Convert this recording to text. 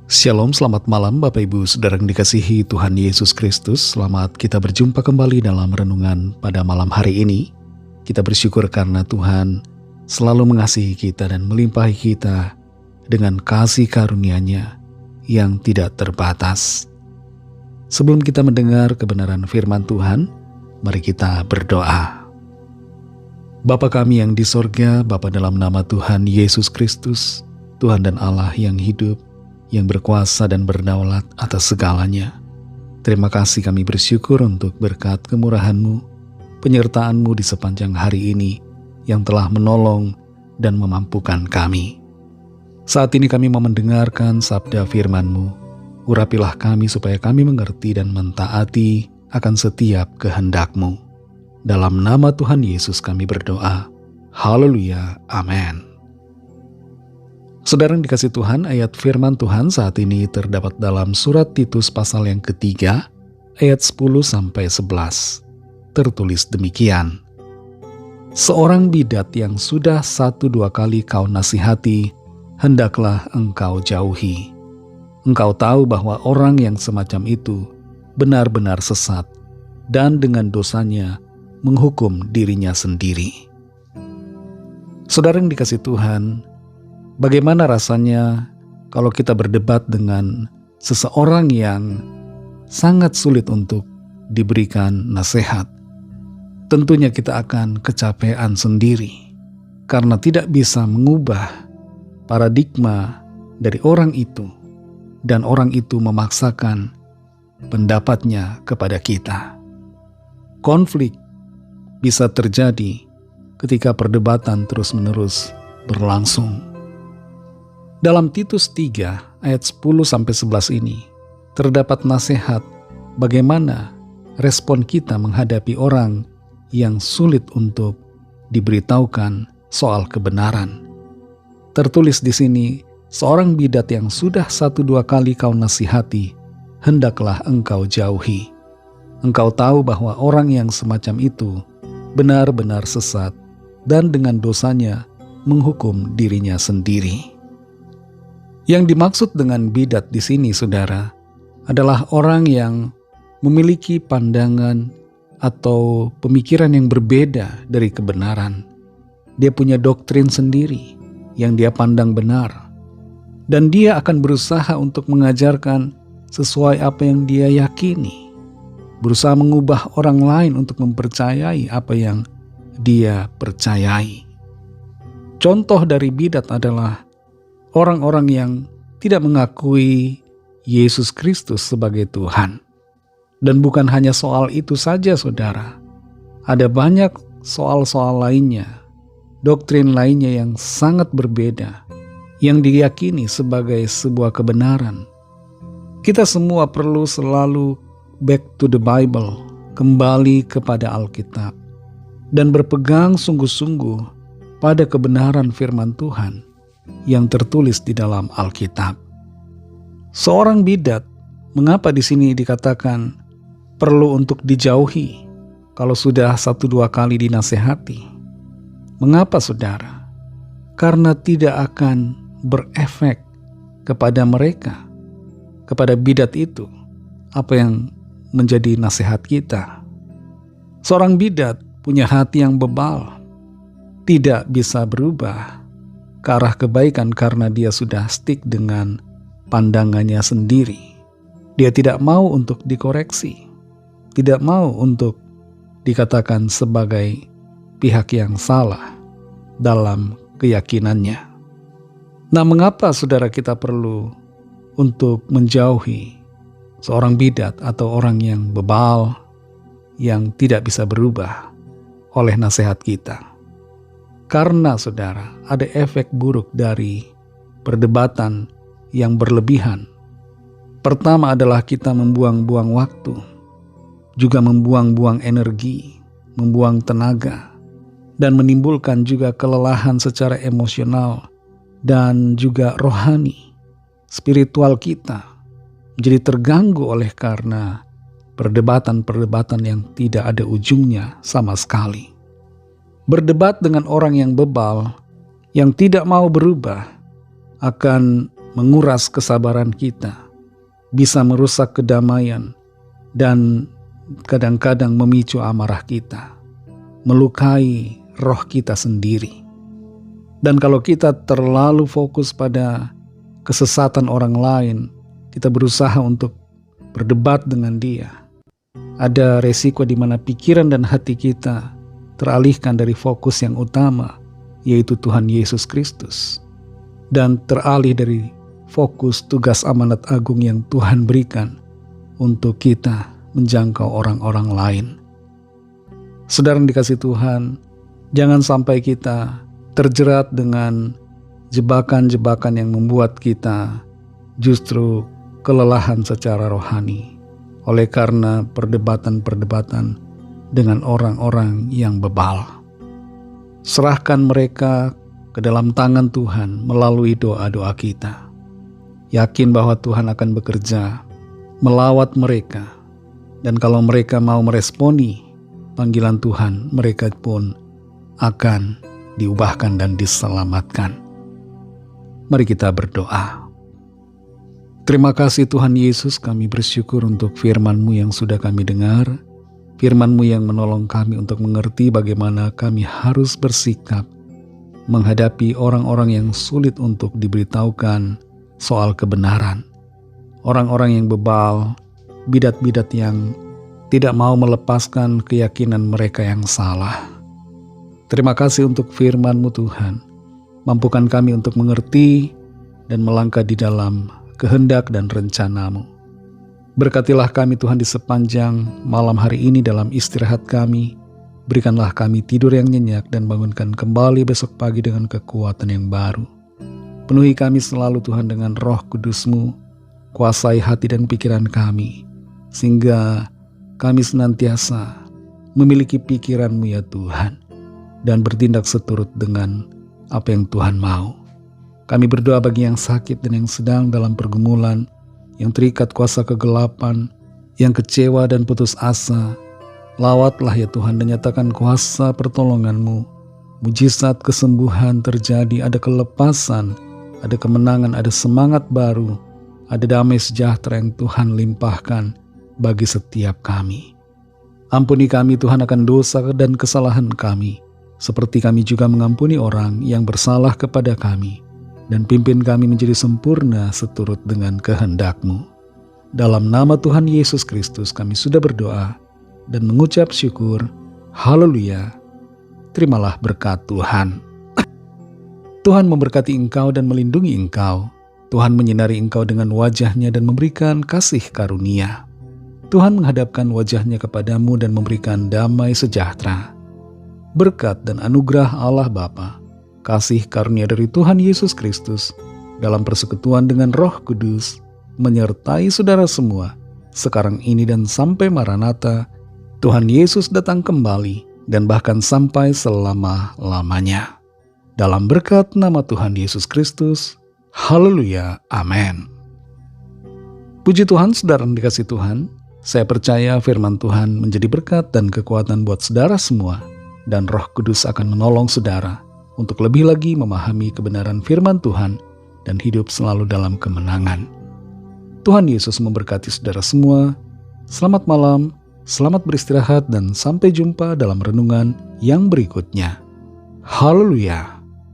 Shalom, selamat malam Bapak Ibu Saudara yang dikasihi Tuhan Yesus Kristus. Selamat kita berjumpa kembali dalam renungan pada malam hari ini. Kita bersyukur karena Tuhan selalu mengasihi kita dan melimpahi kita dengan kasih karunia-Nya yang tidak terbatas. Sebelum kita mendengar kebenaran firman Tuhan, mari kita berdoa. Bapa kami yang di sorga, Bapa dalam nama Tuhan Yesus Kristus, Tuhan dan Allah yang hidup, yang berkuasa dan berdaulat atas segalanya. Terima kasih kami bersyukur untuk berkat kemurahan-Mu, penyertaan-Mu di sepanjang hari ini yang telah menolong dan memampukan kami. Saat ini kami mau mendengarkan sabda firman-Mu. Urapilah kami supaya kami mengerti dan mentaati akan setiap kehendak-Mu. Dalam nama Tuhan Yesus kami berdoa. Haleluya. Amin. Saudara yang dikasih Tuhan, ayat firman Tuhan saat ini terdapat dalam surat Titus pasal yang ketiga, ayat 10-11. Tertulis demikian. Seorang bidat yang sudah 1-2 kali kau nasihati, hendaklah engkau jauhi. Engkau tahu bahwa orang yang semacam itu benar-benar sesat dan dengan dosanya menghukum dirinya sendiri. Saudara yang dikasih Tuhan, bagaimana rasanya kalau kita berdebat dengan seseorang yang sangat sulit untuk diberikan nasihat? Tentunya kita akan kecapean sendiri karena tidak bisa mengubah paradigma dari orang itu dan orang itu memaksakan pendapatnya kepada kita. Konflik bisa terjadi ketika perdebatan terus-menerus berlangsung. Dalam Titus 3 ayat 10-11 ini terdapat nasihat bagaimana respon kita menghadapi orang yang sulit untuk diberitahukan soal kebenaran. Tertulis di sini, seorang bidat yang sudah 1-2 kali kau nasihati, hendaklah engkau jauhi. Engkau tahu bahwa orang yang semacam itu benar-benar sesat dan dengan dosanya menghukum dirinya sendiri. Yang dimaksud dengan bidat di sini, saudara, adalah orang yang memiliki pandangan atau pemikiran yang berbeda dari kebenaran. Dia punya doktrin sendiri yang dia pandang benar, dan dia akan berusaha untuk mengajarkan sesuai apa yang dia yakini, berusaha mengubah orang lain untuk mempercayai apa yang dia percayai. Contoh dari bidat adalah orang-orang yang tidak mengakui Yesus Kristus sebagai Tuhan. Dan bukan hanya soal itu saja, saudara. Ada banyak soal-soal lainnya, doktrin lainnya yang sangat berbeda, yang diyakini sebagai sebuah kebenaran. Kita semua perlu selalu back to the Bible, kembali kepada Alkitab, dan berpegang sungguh-sungguh pada kebenaran firman Tuhan yang tertulis di dalam Alkitab. Seorang bidat, mengapa di sini dikatakan perlu untuk dijauhi kalau sudah 1-2 kali dinasehati? Mengapa, saudara? Karena tidak akan berefek kepada mereka, kepada bidat itu, apa yang menjadi nasihat kita. Seorang bidat punya hati yang bebal, tidak bisa berubah ke arah kebaikan karena dia sudah stick dengan pandangannya sendiri. Dia tidak mau untuk dikoreksi, tidak mau untuk dikatakan sebagai pihak yang salah dalam keyakinannya. Nah, mengapa saudara kita perlu untuk menjauhi seorang bidat atau orang yang bebal, yang tidak bisa berubah oleh nasihat kita? Karena saudara, ada efek buruk dari perdebatan yang berlebihan. Pertama adalah kita membuang-buang waktu, juga membuang-buang energi, membuang tenaga, dan menimbulkan juga kelelahan secara emosional dan juga rohani. Spiritual kita menjadi terganggu oleh karena perdebatan-perdebatan yang tidak ada ujungnya sama sekali. Berdebat dengan orang yang bebal, yang tidak mau berubah, akan menguras kesabaran kita, bisa merusak kedamaian, dan kadang-kadang memicu amarah kita, melukai roh kita sendiri. Dan kalau kita terlalu fokus pada kesesatan orang lain, kita berusaha untuk berdebat dengan dia, ada resiko di mana pikiran dan hati kita teralihkan dari fokus yang utama, yaitu Tuhan Yesus Kristus, dan teralih dari fokus tugas amanat agung yang Tuhan berikan untuk kita menjangkau orang-orang lain. Saudara yang dikasihi Tuhan, jangan sampai kita terjerat dengan jebakan-jebakan yang membuat kita justru kelelahan secara rohani oleh karena perdebatan-perdebatan dengan orang-orang yang bebal. Serahkan mereka ke dalam tangan Tuhan melalui doa-doa kita. Yakin bahwa Tuhan akan bekerja melawat mereka, dan kalau mereka mau meresponi panggilan Tuhan, mereka pun akan diubahkan dan diselamatkan. Mari kita berdoa. Terima kasih Tuhan Yesus, kami bersyukur untuk firman-Mu yang sudah kami dengar, firman-Mu yang menolong kami untuk mengerti bagaimana kami harus bersikap menghadapi orang-orang yang sulit untuk diberitahukan soal kebenaran, orang-orang yang bebal, bidat-bidat yang tidak mau melepaskan keyakinan mereka yang salah. Terima kasih untuk firman-Mu Tuhan, mampukan kami untuk mengerti dan melangkah di dalam kehendak dan rencana-Mu. Berkatilah kami Tuhan di sepanjang malam hari ini dalam istirahat kami. Berikanlah kami tidur yang nyenyak dan bangunkan kembali besok pagi dengan kekuatan yang baru. Penuhi kami selalu Tuhan dengan Roh Kudus-Mu, kuasai hati dan pikiran kami, sehingga kami senantiasa memiliki pikiran-Mu ya Tuhan, dan bertindak seturut dengan apa yang Tuhan mau. Kami berdoa bagi yang sakit dan yang sedang dalam pergumulan, yang terikat kuasa kegelapan, yang kecewa dan putus asa. Lawatlah ya Tuhan dan nyatakan kuasa pertolongan-Mu. Mujizat kesembuhan terjadi, ada kelepasan, ada kemenangan, ada semangat baru, ada damai sejahtera yang Tuhan limpahkan bagi setiap kami. Ampuni kami Tuhan akan dosa dan kesalahan kami, seperti kami juga mengampuni orang yang bersalah kepada kami, dan pimpin kami menjadi sempurna seturut dengan kehendak-Mu. Dalam nama Tuhan Yesus Kristus kami sudah berdoa dan mengucap syukur. Haleluya. Terimalah berkat Tuhan. Tuhan memberkati engkau dan melindungi engkau. Tuhan menyinari engkau dengan wajah-Nya dan memberikan kasih karunia. Tuhan menghadapkan wajah-Nya kepadamu dan memberikan damai sejahtera. Berkat dan anugerah Allah Bapa, kasih karunia dari Tuhan Yesus Kristus, dalam persekutuan dengan Roh Kudus, menyertai saudara semua, sekarang ini dan sampai Maranatha, Tuhan Yesus datang kembali, dan bahkan sampai selama-lamanya. Dalam berkat nama Tuhan Yesus Kristus, haleluya, amin. Puji Tuhan, saudara yang dikasihi Tuhan, saya percaya firman Tuhan menjadi berkat dan kekuatan buat saudara semua, dan Roh Kudus akan menolong saudara untuk lebih lagi memahami kebenaran firman Tuhan dan hidup selalu dalam kemenangan. Tuhan Yesus memberkati saudara semua. Selamat malam, selamat beristirahat, dan sampai jumpa dalam renungan yang berikutnya. Haleluya.